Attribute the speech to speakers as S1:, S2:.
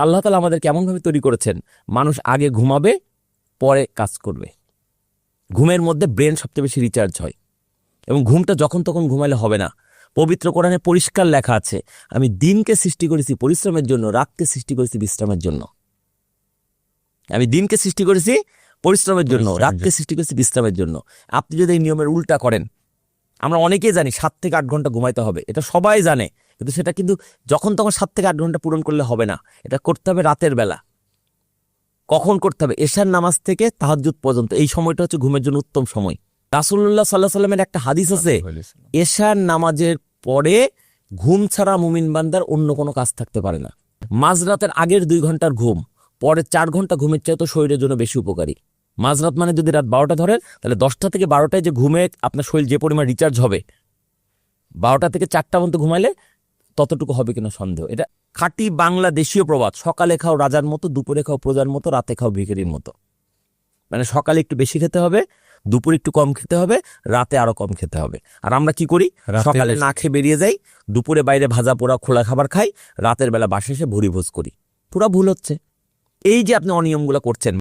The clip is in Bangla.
S1: আল্লাহ তাআলা আমাদের কেমনভাবে তৈরি করেছেন, মানুষ আগে ঘুমাবে, পরে কাজ করবে। ঘুমের মধ্যে ব্রেন সবচেয়ে বেশি রিচার্জ হয়, এবং ঘুমটা যখন তখন ঘুমাইলে হবে না। পবিত্র কোরআনে পরিষ্কার লেখা আছে, আমি দিনকে সৃষ্টি করেছি পরিশ্রমের জন্য, রাতকে সৃষ্টি করেছি বিশ্রামের জন্য। আমি দিনকে সৃষ্টি করেছি পরিশ্রমের জন্য, রাতকে সৃষ্টি করেছি বিশ্রামের জন্য। আপনি যদি এই নিয়মের উল্টা করেন, আমরা অনেকেই জানি 7 থেকে 8 ঘন্টা ঘুমাইতে হবে, এটা সবাই জানে, কিন্তু সেটা কিন্তু যখন তখন 7 থেকে 8 ঘন্টা পূরণ করলে হবে না। এটা করতে হবে রাতের বেলা। কখন করতে হবে? এশার নামাজ থেকে তাহাজ্জুদ পর্যন্ত, এই সময়টা হচ্ছে ঘুমের জন্য উত্তম সময়। রাসূলুল্লাহ সাল্লাল্লাহু আলাইহি ওয়াসাল্লামের একটা হাদিস আছে, এশার নামাজের পরে ঘুম ছাড়া মুমিন বান্দার অন্য কোনো কাজ থাকতে পারে না। মাঝরাতের আগের 2 ঘন্টার ঘুম, পরে 4 ঘন্টা ঘুমের চাইতে শরীরের জন্য বেশি উপকারী। মাঝরাত মানে যদি রাত 12টা ধরেন, তাহলে 10টা থেকে 12টায় যে ঘুমে আপনার শরীর যে পরিমাণ রিচার্জ হবে, 12টা থেকে 4টা পর্যন্ত ঘুমাইলে ততটুকু হবে কিনা সন্দেহ। এটা খাঁটি বাংলা দেশীয় প্রবাদ, সকালে খাও রাজার মতো, দুপুরে খাও প্রজার মতো, রাতে খাও ভিখারির মতো। মানে সকালে একটু বেশি খেতে হবে, দুপুরে একটু কম খেতে হবে, রাতে আরো কম খেতে হবে। আর আমরা কি করি? সকালে না খেয়ে বেরিয়ে যাই, দুপুরে বাইরে ভাজা পোড়া খোলা খাবার খাই, রাতের বেলা বাসায় এসে ভুরি ভোজ করি। পুরা ভুল হচ্ছে। এই যে আপনি অনিয়মগুলো করছেন,